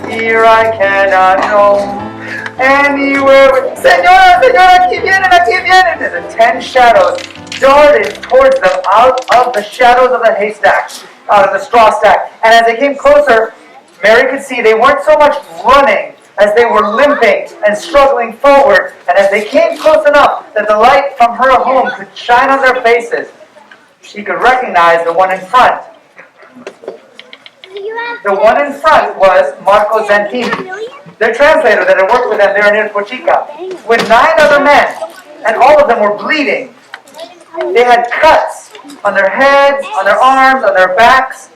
Here I cannot know anywhere. Señora, aquí vienen. And the 10 shadows darted towards them out of the shadows of the haystack, out of the straw stack. And as they came closer, Mary could see they weren't so much running as they were limping and struggling forward. And as they came close enough that the light from her home could shine on their faces, she could recognize the one in front. The one in front was Marco Zantini, their translator that had worked with them there in Pochica, with 9 other men, and all of them were bleeding. They had cuts on their heads, on their arms, on their backs.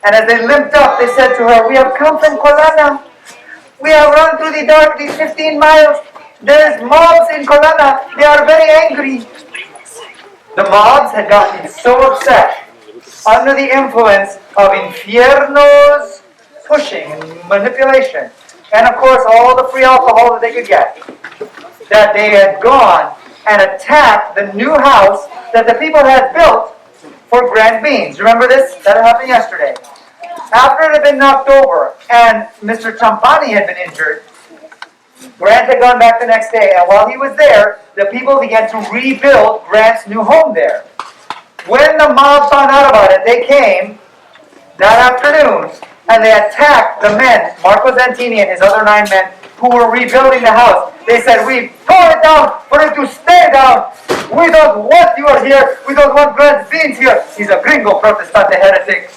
And as they limped up, they said to her, "We have come from Colana. We have run through the dark these 15 miles. There's mobs in Colana. They are very angry." The mobs had gotten so upset under the influence of Infierno's pushing and manipulation, and of course all the free alcohol that they could get, that they had gone and attacked the new house that the people had built for Grant Beans. Remember this? That happened yesterday. After it had been knocked over and Mr. Champani had been injured, Grant had gone back the next day, and while he was there, the people began to rebuild Grant's new home there. When the mob found out about it, they came that afternoon and they attacked the men, Marco Zantini and his other 9 men, who were rebuilding the house. They said, "We tore it down for it to stay down. We don't want you here. We don't want Grant Beans here." He's a gringo Protestant heretic.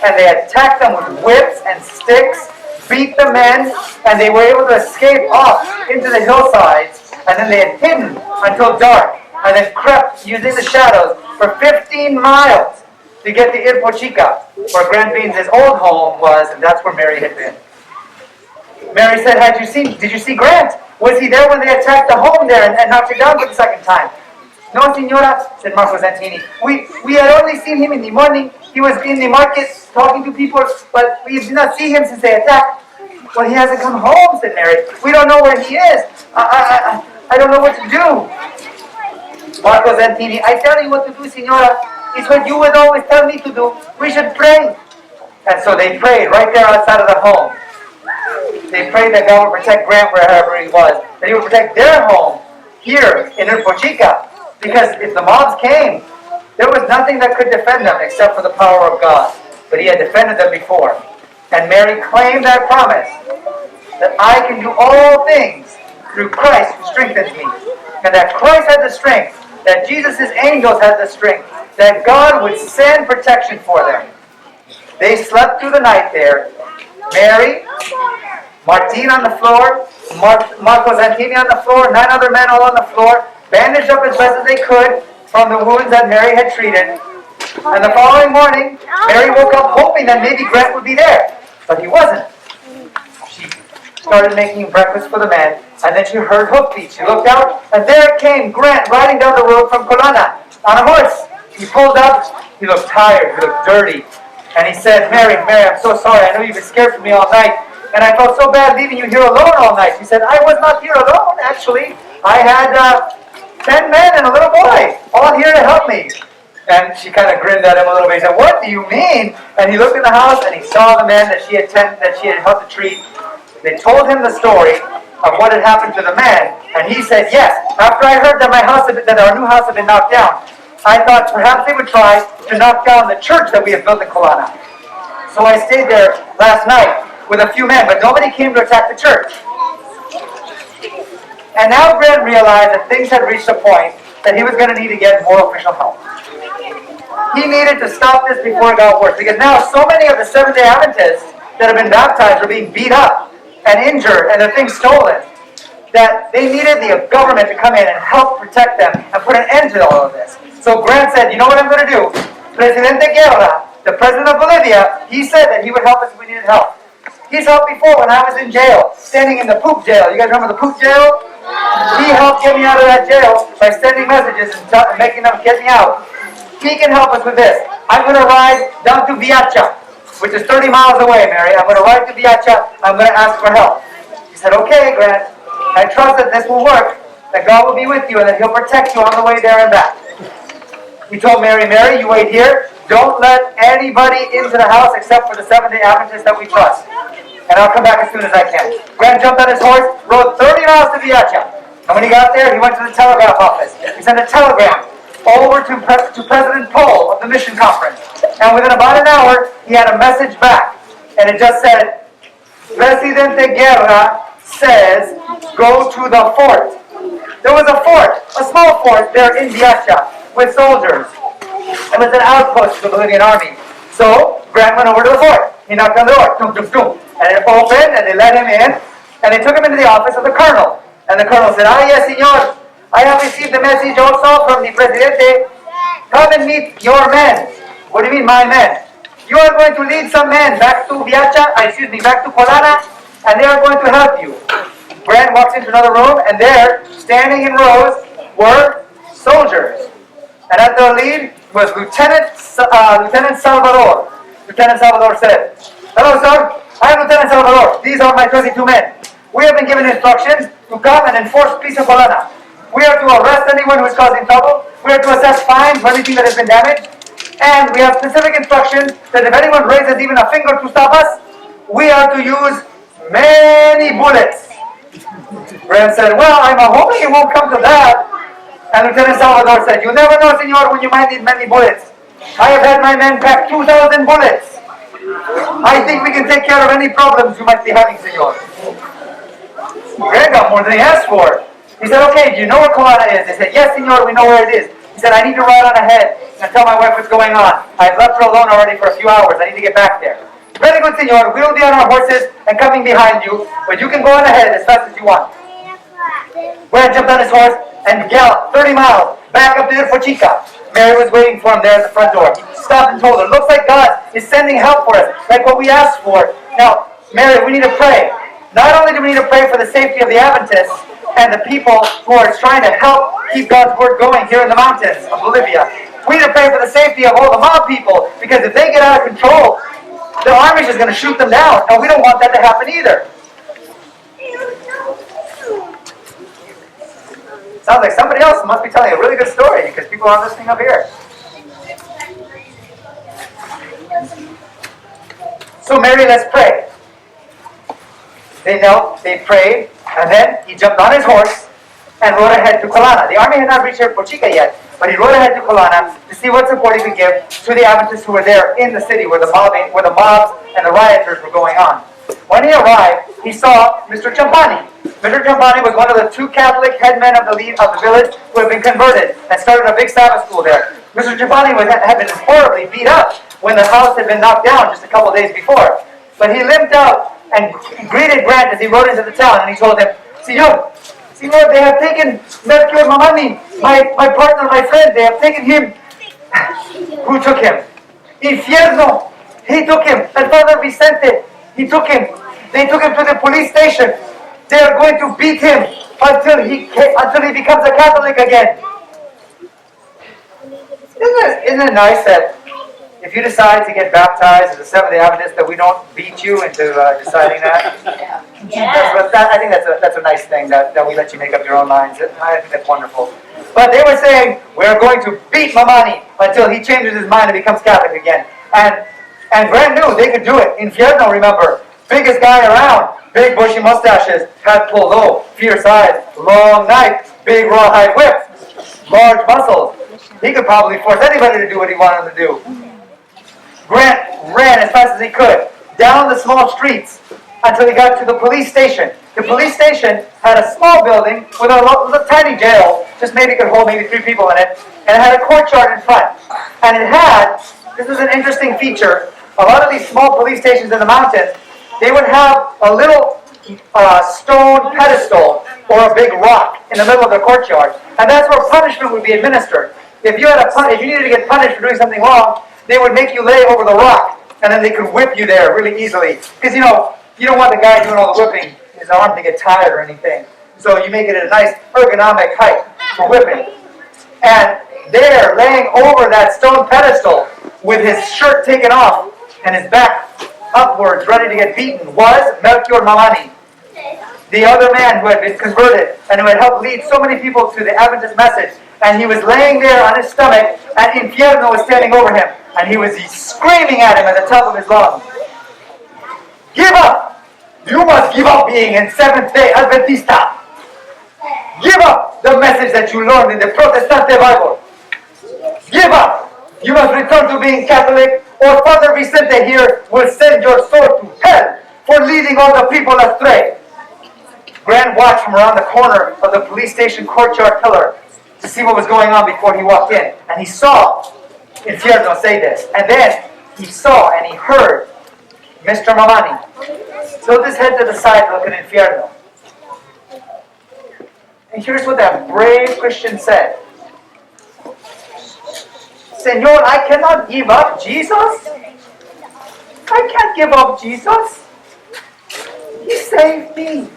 And they attacked them with whips and sticks, beat the men, and they were able to escape off into the hillsides. And then they had hidden until dark, and then crept using the shadows for 15 miles to get to Pochica, where Grant Beans' old home was, and that's where Mary had been. Mary said, "Did you see Grant? Was he there when they attacked the home there and knocked it down for the second time?" "No, Signora," said Marco Zantini. We had only seen him in the morning. He was in the market talking to people, but we did not see him since they attacked." "Well, he hasn't come home," said Mary. "We don't know where he is. I don't know what to do." Marco Zantini, "I tell you what to do, Signora. It's what you would always tell me to do. We should pray." And so they prayed right there outside of the home. They prayed that God would protect Grant wherever he was, that he would protect their home here in Pochica. Because if the mobs came, there was nothing that could defend them except for the power of God. But he had defended them before. And Mary claimed that promise, that I can do all things through Christ who strengthens me. And that Christ had the strength, that Jesus' angels had the strength, that God would send protection for them. They slept through the night there. Mary, Martin on the floor, Marco Zantini on the floor, 9 other men all on the floor, bandaged up as best as they could from the wounds that Mary had treated. And the following morning, Mary woke up hoping that maybe Grant would be there. But he wasn't. She started making breakfast for the men, and then she heard hoofbeats. She looked out, and there came Grant riding down the road from Colana on a horse. He pulled up. He looked tired. He looked dirty. And he said, Mary, I'm so sorry. I know you've been scared for me all night. And I felt so bad leaving you here alone all night." She said, "I was not here alone, actually. I had 10 men and a little boy all here to help me." And she kind of grinned at him a little bit. He said, "What do you mean?" And he looked in the house and he saw the men that she had helped to treat. They told him the story of what had happened to the men. And he said, "Yes, after I heard that our new house had been knocked down, I thought perhaps they would try to knock down the church that we have built in Colana. So I stayed there last night with a few men, but nobody came to attack the church." And now Grant realized that things had reached a point that he was going to need to get more official help. He needed to stop this before it got worse, because now so many of the Seventh-day Adventists that have been baptized were being beat up and injured and their things stolen, that they needed the government to come in and help protect them and put an end to all of this. So Grant said, "You know what I'm going to do? Presidente Guerra, the president of Bolivia, he said that he would help us if we needed help. He's helped before when I was in jail, standing in the poop jail. You guys remember the poop jail? He helped get me out of that jail by sending messages and making them get me out. He can help us with this. I'm going to ride down to Viacha, which is 30 miles away, Mary. I'm going to ride to Viacha. I'm going to ask for help." He said, "Okay, Grant. I trust that this will work, that God will be with you, and that He'll protect you on the way there and back." He told Mary, "Mary, you wait here. Don't let anybody into the house except for the Seventh-day Adventists that we trust." and I'll come back as soon as I can. Grant jumped on his horse, rode 30 miles to Viacha. And when he got there, he went to the telegraph office. He sent a telegram over to President Paul of the mission conference. And within about an hour, he had a message back. And it just said, Presidente Guerra says, go to the fort. There was a fort, a small fort there in Viacha with soldiers. It was an outpost of the Bolivian army. So Grant went over to the fort. He knocked on the door, tum, tum, tum, and it opened, and they let him in, and they took him into the office of the colonel. And the colonel said, yes, senor, I have received a message also from the Presidente. Come and meet your men. What do you mean, my men? You are going to lead some men back to back to Colana, and they are going to help you. Grant walks into another room, and there, standing in rows, were soldiers. And at their lead was Lieutenant Salvador. Lieutenant Salvador said, hello, sir. I am Lieutenant Salvador. These are my 22 men. We have been given instructions to come and enforce peace in Colana. We are to arrest anyone who is causing trouble. We are to assess fines for anything that has been damaged. And we have specific instructions that if anyone raises even a finger to stop us, we are to use many bullets. Grant said, well, I'm hoping it won't come to that. And Lieutenant Salvador said, you never know, senor, when you might need many bullets. I have had my men pack 2,000 bullets. I think we can take care of any problems you might be having, senor. Grant got more than he asked for. He said, okay, do you know where Colana is? They said, yes, senor, we know where it is. He said, I need to ride on ahead and tell my wife what's going on. I've left her alone already for a few hours. I need to get back there. Very good, senor. We'll be on our horses and coming behind you, but you can go on ahead as fast as you want. Grant jumped on his horse and galloped 30 miles back up to Fuchica. Mary was waiting for him there at the front door. He stopped and told her, looks like God is sending help for us, like what we asked for. Now, Mary, we need to pray. Not only do we need to pray for the safety of the Adventists and the people who are trying to help keep God's word going here in the mountains of Bolivia, we need to pray for the safety of all the mob people, because if they get out of control, the army is going to shoot them down, and we don't want that to happen either. Sounds like somebody else must be telling a really good story, because people aren't listening up here. So Mary, let's pray. They knelt, they prayed, and then he jumped on his horse and rode ahead to Colana. The army had not reached Pochica yet, but he rode ahead to Colana to see what support he could give to the Adventists who were there in the city where the mobs and the rioters were going on. When he arrived, he saw Mr. Champani. Mr. Champani was one of the 2 Catholic headmen of the village who had been converted and started a big Sabbath school there. Mr. Champani had been horribly beat up when the house had been knocked down just a couple days before. But he limped out and greeted Grant as he rode into the town, and he told him, Senor, they have taken Melchior Mamani, my partner, my friend, they have taken him. Who took him? Infierno. He took him. And Father Vicente, he took him. They took him to the police station. They are going to beat him until he becomes a Catholic again. Isn't it nice that if you decide to get baptized as a Seventh-day Adventist, that we don't beat you into deciding that? I think that's a nice thing, that we let you make up your own minds. I think that's wonderful. But they were saying, we're going to beat Mamani until he changes his mind and becomes Catholic again. And Grant knew they could do it. Infierno, remember, biggest guy around, big bushy mustaches, hat pulled low, fierce eyes, long knife, big rawhide whip, large muscles. He could probably force anybody to do what he wanted to do. Grant ran as fast as he could down the small streets until he got to the police station. The police station had a small building with a tiny jail, just maybe could hold maybe 3 people in it, and it had a courtyard in front. And it had, this is an interesting feature, a lot of these small police stations in the mountains, they would have a little stone pedestal or a big rock in the middle of the courtyard, and that's where punishment would be administered. If you needed to get punished for doing something wrong, they would make you lay over the rock, and then they could whip you there really easily. Because, you don't want the guy doing all the whipping, his arm to get tired or anything. So you make it at a nice ergonomic height for whipping. And there, laying over that stone pedestal, with his shirt taken off and his back upwards, ready to get beaten, was Melchior Mamani, the other man who had been converted and who had helped lead so many people to the Adventist message. And he was laying there on his stomach, and Infierno was standing over him. And he was screaming at him at the top of his lungs. Give up! must give up being in Seventh-day Adventista. Give up the message that you learned in the Protestante Bible. Give up. You must return to being Catholic, or Father Vicente here will send your soul to hell for leading all the people astray. Grant watched from around the corner of the police station courtyard pillar to see what was going on before he walked in. And he saw Infierno say this. And then he saw and he heard Mr. Mamani tilt his head to the side to look at Infierno. And here's what that brave Christian said. Señor, I cannot give up Jesus. I can't give up Jesus. He saved me.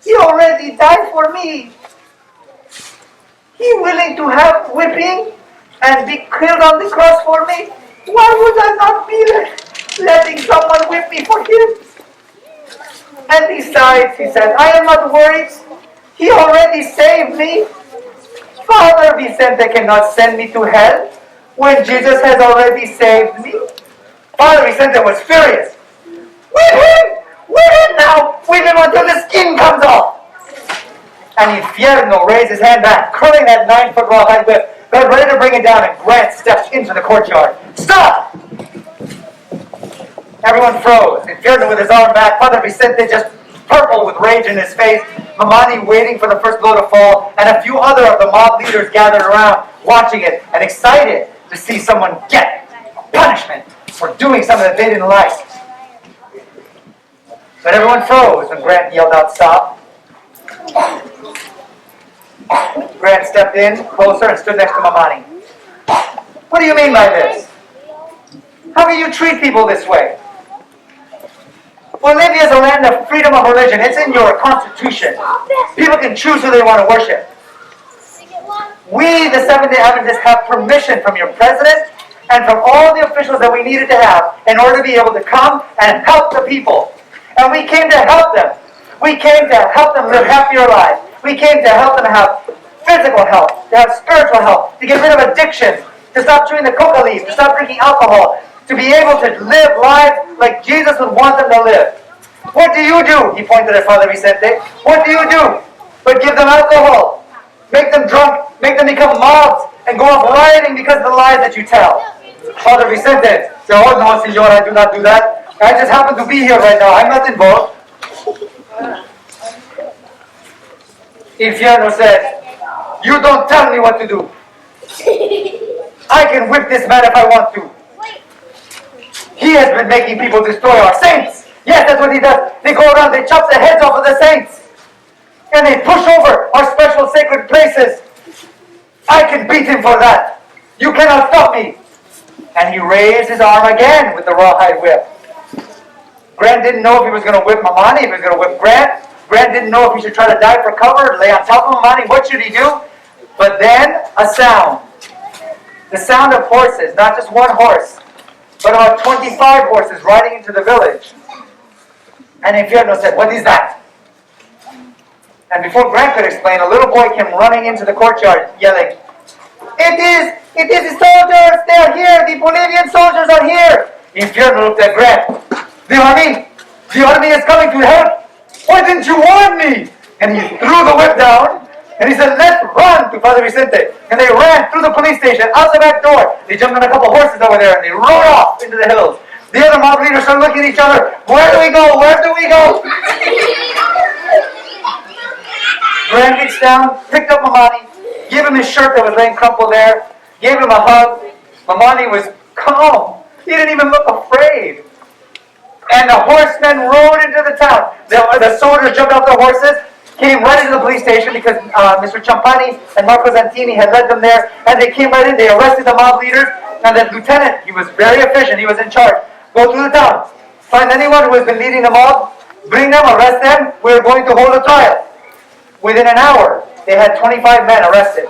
He already died for me. He willing to have whipping and be killed on the cross for me. Why would I not be letting someone whip me for him? And besides, he said, I am not worried. He already saved me. Father Vicente cannot send me to hell when Jesus has already saved me. Father Vicente was furious. Whip him! Whip him now! Whip him until the skin comes off! And Infierno raised his hand back, curling that 9-foot rawhide whip, got ready to bring it down, and Grant stepped into the courtyard. Stop! Everyone froze. Infierno with his arm back, Father Vicente just purple with rage in his face, Mamani waiting for the first blow to fall, and a few other of the mob leaders gathered around, watching it, and excited to see someone get punishment for doing something that they didn't like. But everyone froze when Grant yelled out, stop. Grant stepped in closer and stood next to Mamani. What do you mean by this? How can you treat people this way? Bolivia is a land of freedom of religion. It's in your constitution. People can choose who they want to worship. We, the Seventh-day Adventists, have permission from your president and from all the officials that we needed to have in order to be able to come and help the people. And we came to help them. We came to help them live happier lives. We came to help them have physical health, to have spiritual health, to get rid of addiction, to stop chewing the coca leaves, to stop drinking alcohol, to be able to live lives like Jesus would want them to live. What do you do? He pointed at Father Vicente. What do you do? But give them alcohol, make them drunk, make them become mobs, and go off rioting because of the lies that you tell. Father Vicente said, oh no, Senor, I do not do that. I just happen to be here right now. I'm not involved. Infierno said, you don't tell me what to do. I can whip this man if I want to. He has been making people destroy our saints. Yes, that's what he does. They go around, they chop the heads off of the saints. And they push over our special sacred places. I can beat him for that. You cannot stop me. And he raised his arm again with the rawhide whip. Grant didn't know if he was going to whip Mamani, if he was going to whip Grant. Grant didn't know if he should try to dive for cover, lay on top of Mamani. What should he do? But then a sound. The sound of horses, not just one horse, but about 25 horses riding into the village. And Infierno said, what is that? And before Grant could explain, a little boy came running into the courtyard, yelling, It is the soldiers! They are here! The Bolivian soldiers are here! Infierno looked at Grant. The army is coming to help! Why didn't you warn me? And he threw the whip down, and he said, let's run to Father Vicente. And they ran through the police station, out the back door. They jumped on a couple horses over there, and they rode off into the hills. The other mob leaders started looking at each other. Where do we go? Where do we go? Grant reached down, picked up Mamani, gave him his shirt that was laying crumpled there, gave him a hug. Mamani was calm. He didn't even look afraid. And the horsemen rode into the town. The soldiers jumped off their horses, came right into the police station because Mr. Champani and Marco Zantini had led them there. And they came right in. They arrested the mob leaders. And the lieutenant, he was very efficient. He was in charge. Go through the town. Find anyone who has been leading the mob. Bring them, arrest them. We're going to hold a trial. Within an hour, they had 25 men arrested.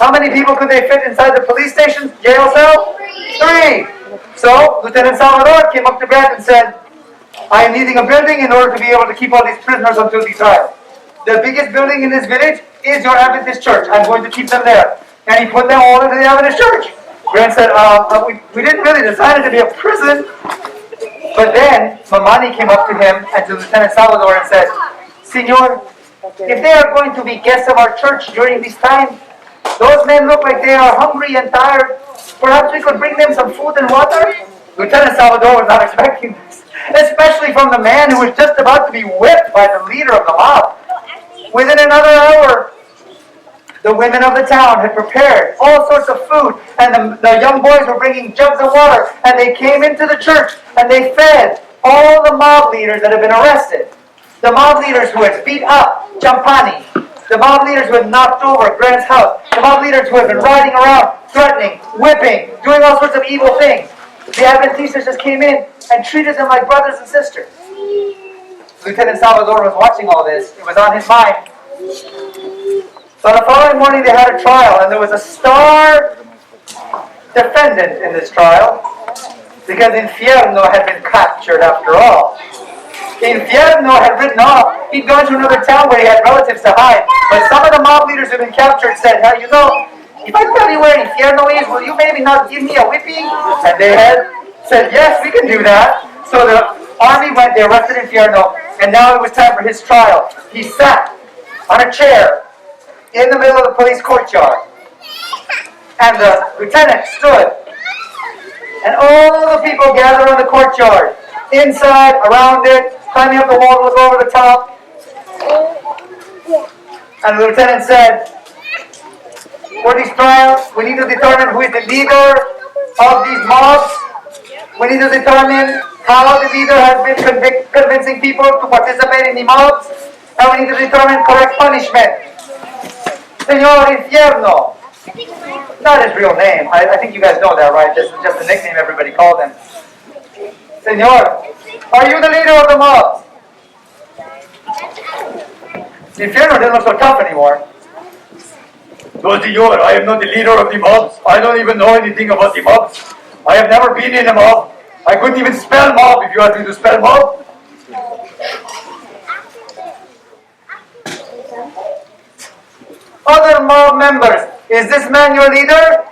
How many people could they fit inside the police station jail cell? 3. So, Lieutenant Salvador came up to Grant and said, I am needing a building in order to be able to keep all these prisoners until the trial. The biggest building in this village is your Adventist church. I'm going to keep them there. And he put them all into the Adventist church. Grant said, we didn't really design it to be a prison. But then Mamani came up to him and to Lieutenant Salvador and said, Senor, if they are going to be guests of our church during this time, those men look like they are hungry and tired. Perhaps we could bring them some food and water? Lieutenant Salvador was not expecting this, especially from the man who was just about to be whipped by the leader of the mob. Within another hour, the women of the town had prepared all sorts of food, and the young boys were bringing jugs of water, and they came into the church, and they fed all the mob leaders that had been arrested. The mob leaders who had beat up Champani, the mob leaders who had knocked over Grant's house, the mob leaders who had been riding around, threatening, whipping, doing all sorts of evil things. The Adventistas just came in and treated them like brothers and sisters. Lieutenant Salvador was watching all this. It was on his mind. So the following morning they had a trial, and there was a star defendant in this trial because Infierno had been captured after all. Infierno had ridden off. He'd gone to another town where he had relatives to hide. But some of the mob leaders who had been captured said, now, you know, if I tell you where Infierno is, will you maybe not give me a whipping? And they had said, yes, we can do that. So the army went, they arrested Infierno, and now it was time for his trial. He sat on a chair in the middle of the police courtyard. And the lieutenant stood. And all the people gathered on the courtyard. Inside, around it, climbing up the wall to look over the top. And the lieutenant said, for these trials, we need to determine who is the leader of these mobs. We need to determine how the leader has been convincing people to participate in the mobs. And we need to determine correct punishment. Señor Infierno. Not his real name. I think you guys know that, right? This is just a nickname everybody called him. Señor, are you the leader of the mobs? Infierno didn't look so tough anymore. No, Señor, I am not the leader of the mobs. I don't even know anything about the mobs. I have never been in a mob. I couldn't even spell mob if you asked me to spell mob. Other mob members, is this man your leader?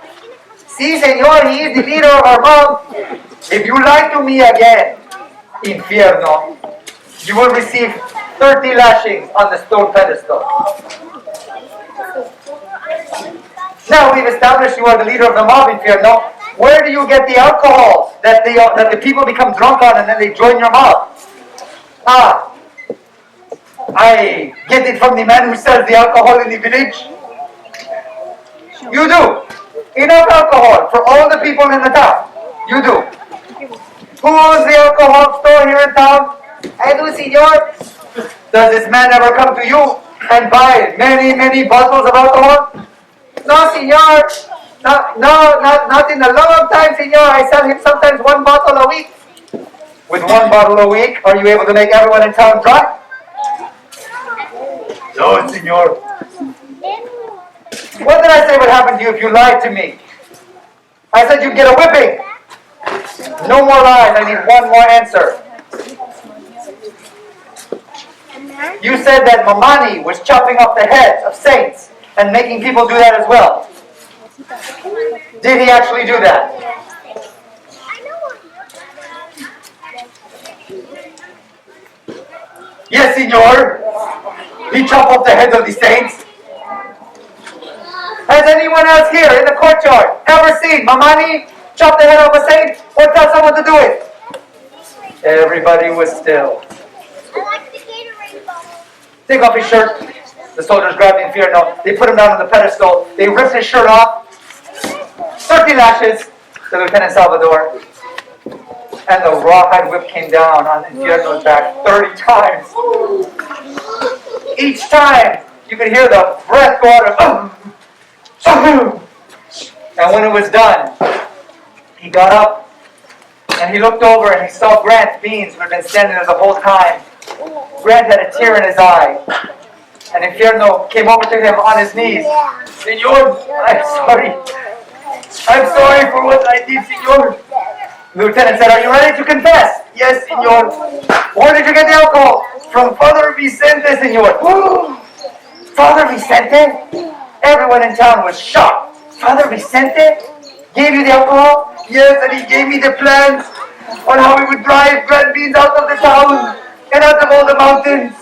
Si, Señor, he is the leader of our mob. If you lie to me again, Infierno, you will receive 30 lashings on the stone pedestal. Now we've established you are the leader of the mob, Infierno. Where do you get the alcohol that the people become drunk on and then they join your mob? I get it from the man who sells the alcohol in the village. You do. Enough alcohol for all the people in the town. You do. Who owns the alcohol store here in town? I do, Senor. Does this man ever come to you and buy many, many bottles of alcohol? No, Senor. Not in a long time, Senor. I sell him sometimes one bottle a week. With one bottle a week, are you able to make everyone in town drunk? No, Senor. What did I say would happen to you if you lied to me? I said you'd get a whipping. No more lies. I need one more answer. You said that Mamani was chopping off the heads of saints and making people do that as well. Did he actually do that? Yes, Senor. He chopped off the heads of the saints. Has anyone else here in the courtyard ever seen Mamani chop the head of a saint or tell someone to do it? Everybody was still. I like the Gatorade bottle. Take off his shirt. The soldiers grabbed Infierno. They put him down on the pedestal. They ripped his shirt off. 30 lashes to Lieutenant Salvador. And the rawhide whip came down on Infierno's back 30 times. Each time, you could hear the breath go out of. And when it was done, he got up and he looked over and he saw Grant Beans, who had been standing there the whole time. Grant had a tear in his eye. And Infierno came over to him on his knees. Senor, I'm sorry. I'm sorry for what I did, Senor. The lieutenant said, are you ready to confess? Yes, Senor. Where did you get the alcohol? From Father Vicente, Senor. Father Vicente? Everyone in town was shocked. Father Vicente gave you the alcohol? Yes, and he gave me the plans. on how we would drive bread beans out of the town and out of all the mountains.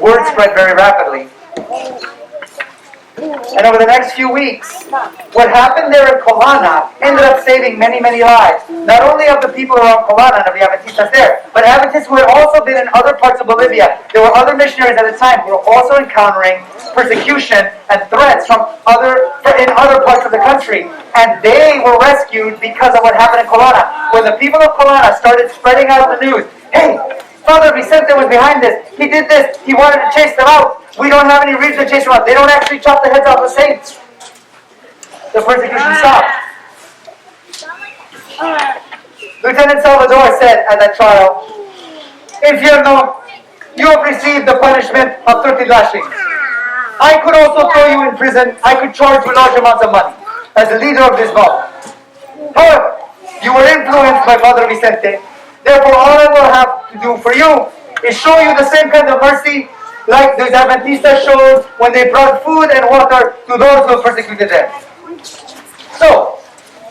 Word spread very rapidly. And over the next few weeks, what happened there in Colana ended up saving many, many lives. Not only of the people around Colana and of the Adventistas there, but Adventists who had also been in other parts of Bolivia. There were other missionaries at the time who were also encountering persecution and threats in other parts of the country. And they were rescued because of what happened in Colana. When the people of Colana started spreading out the news, hey, Father Vicente was behind this. He did this. He wanted to chase them out. We don't have any reason to chase them out. They don't actually chop the heads off the saints. The persecution stopped. Lieutenant Salvador said at that trial, Infierno, you have received the punishment of 30 lashings. I could also throw you in prison. I could charge you large amounts of money as the leader of this mob. However, you were influenced by Father Vicente. Therefore, all I will have to do for you is show you the same kind of mercy like the Adventistas showed when they brought food and water to those who persecuted them. So,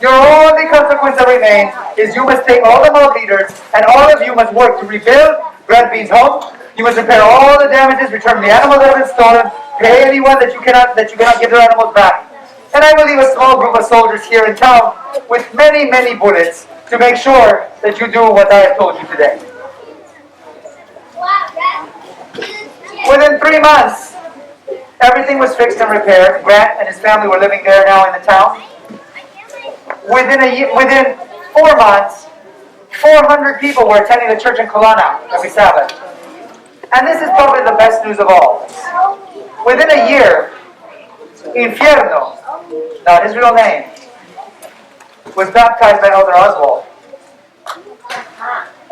your only consequence that remains is you must take all the mob leaders and all of you must work to rebuild Grand Bean's home. You must repair all the damages, return the animals that have been stolen, pay anyone that you cannot give their animals back. And I will leave a small group of soldiers here in town with many, many bullets to make sure that you do what I have told you today. Within 3 months, everything was fixed and repaired. Grant and his family were living there now in the town. Within 4 months, 400 people were attending the church in Colana every Sabbath. And this is probably the best news of all. Within a year, Infierno, not his real name, was baptized by Elder Oswald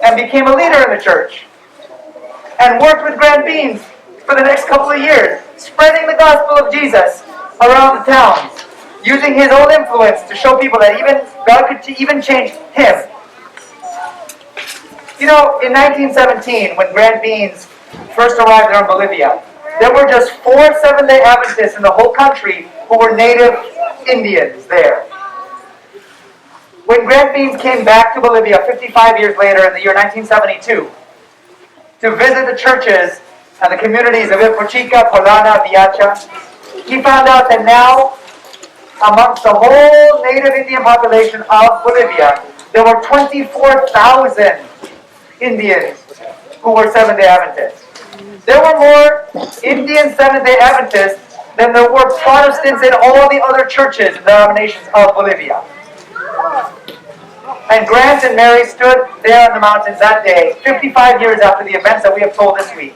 and became a leader in the church and worked with Grand Beans for the next couple of years, spreading the gospel of Jesus around the towns, using his own influence to show people that even God could even change him. You know, in 1917, when Grand Beans first arrived there in Bolivia, there were just 4 Seventh-day Adventists in the whole country who were native Indians there. When Grand Beans came back to Bolivia 55 years later in the year 1972 to visit the churches and the communities of Ilpochica, Colana, Viacha, he found out that now, amongst the whole native Indian population of Bolivia, there were 24,000 Indians who were Seventh-day Adventists. There were more Indian Seventh-day Adventists than there were Protestants in all the other churches and denominations of Bolivia. And Grant and Mary stood there in the mountains that day, 55 years after the events that we have told this week.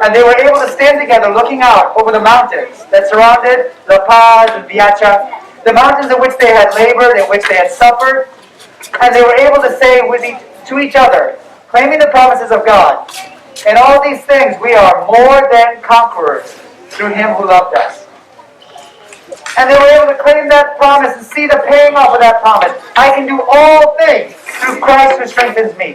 And they were able to stand together looking out over the mountains that surrounded La Paz and Viacha, the mountains in which they had labored, in which they had suffered. And they were able to say to each other, claiming the promises of God, in all these things we are more than conquerors through Him who loved us. And they were able to claim that promise and see the paying off of that promise. I can do all things through Christ who strengthens me.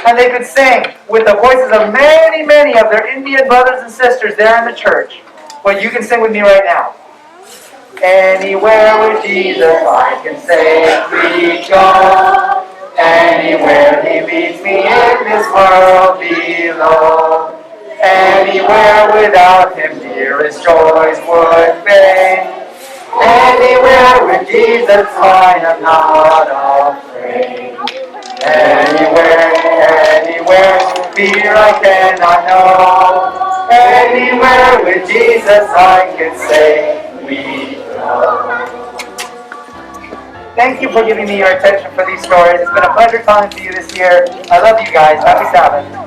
And they could sing with the voices of many, many of their Indian brothers and sisters there in the church. Well, you can sing with me right now. Anywhere with Jesus I can safely go. Anywhere He leads me in this world below. Anywhere without Him dearest joys would fade. Anywhere with Jesus I am not afraid. Anywhere, fear I cannot know. Anywhere with Jesus I can safely go. Thank you for giving me your attention for these stories. It's been a pleasure talking to you this year. I love you guys. Happy Sabbath.